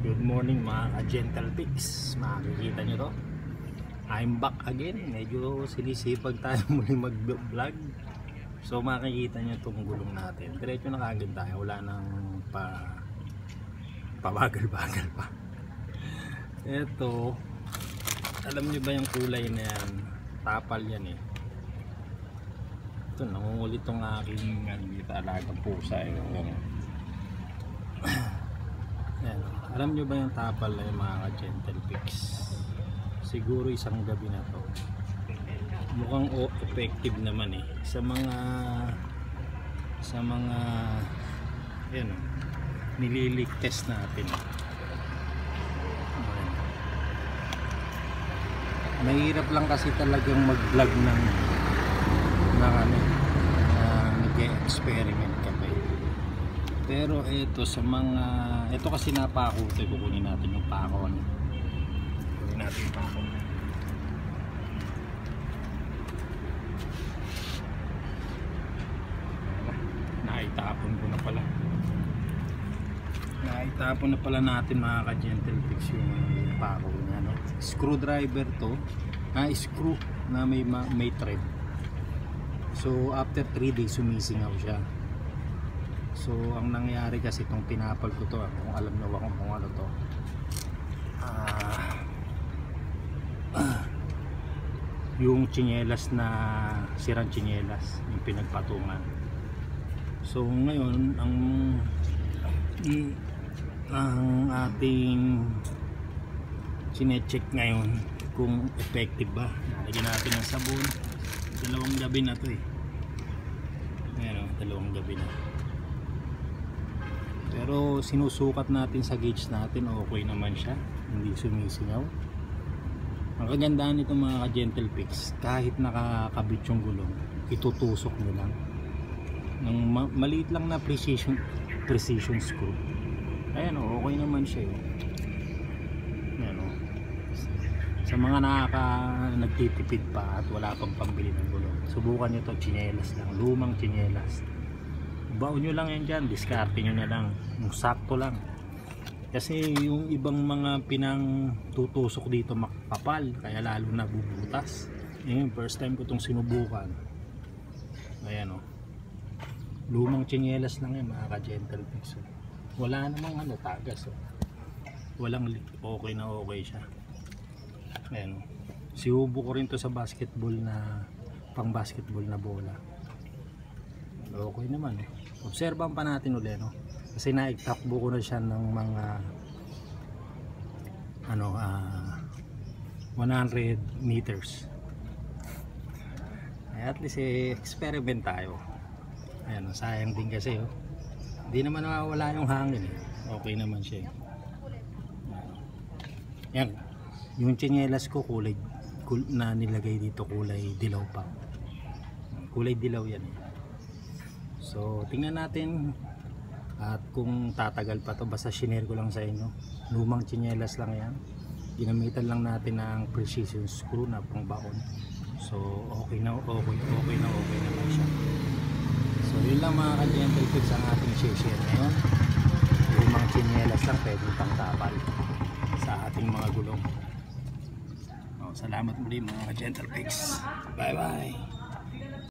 Good morning mga ka-gentle pigs. Makikita nyo to, I'm back again. Medyo sinisipag tayo muli mag-vlog. So makikita nyo itong gulong natin. Diretso na kagad tayo. Wala nang pabagal-bagal pa. Ito, alam nyo ba yung kulay na yan? Tapal yan eh. Ito, nangungulit itong aking alagang pusa eh. Yan. Alam nyo ba yung tapal na yung mga ka-gentle pigs? Siguro isang gabi na to. Mukhang effective naman eh sa mga yan, nililik test natin. Mahirap lang kasi talagang mag-vlog ng nag-experiment ka pa eh. Pero ito sa mga ito kasi napako ito, kukunin natin yung pako. Kunin natin yung pako. Naitapon ko na pala. Naitapon na pala natin mga ka-gentle pigs yung pako niya, no? Screwdriver to. Screw na may thread. So after 3 days sumisingaw siya. So ang nangyari kasi itong pinapal ko to, kung alam nyo ba kung ano to, yung tsinelas na sirang tsinelas, yung pinagpatungan. So ngayon ang ating sinecheck ngayon kung effective ba. Lagyan natin ng sabon. Dalawang gabi na to eh. Ayan o, dalawang gabi na. Pero sinusukat natin sa gauge natin, okay naman siya, hindi sumisingaw. Ang kagandahan nito mga ka-gentle pigs, kahit nakakabit yung gulong, itutusok nyo lang ng maliit lang na precision screw. Ayan o, okay naman siya eh. Ayan o. Sa mga nagtitipid pa at wala pang pambili ng gulong, subukan nyo to, tsinelas lang, lumang tsinelas. Baon nyo lang yan dyan, diskarte nyo na lang, yung sakto lang. Kasi yung ibang mga pinang tutusok dito makapal, kaya lalo na bubutas. Yung first time ko itong sinubukan. Ayan o, lumang tsinelas lang yan mga ka-gentle pigs. Wala namang tagas o. Walang leak, okay na okay siya. Ayan o, siubo ko rin to sa basketball na, pang basketball na bola. Okay naman eh. Obserbahan pa natin ulit, no? Kasi naiktakbo ko na siya ng mga 100 meters. Ay, at least experiment tayo. Ayan, sayang din kasi oh. Hindi naman nawawala yung hangin eh. Okay naman siya. Yan. Yung tsinelas ko kulay na nilagay dito, kulay dilaw pa. Kulay dilaw yan eh. So tingnan natin at kung tatagal pa to. Basta shinare ko lang sa inyo, lumang tsinelas lang yan, ginamitan lang natin ng precision screw na pang baon. So okay naman siya. So yun lang mga ka-gentle pigs ang ating share ngayon. Lumang tsinelas lang, pwede pang tapal sa ating mga gulong. Salamat muli mga ka-gentle pigs. Bye bye.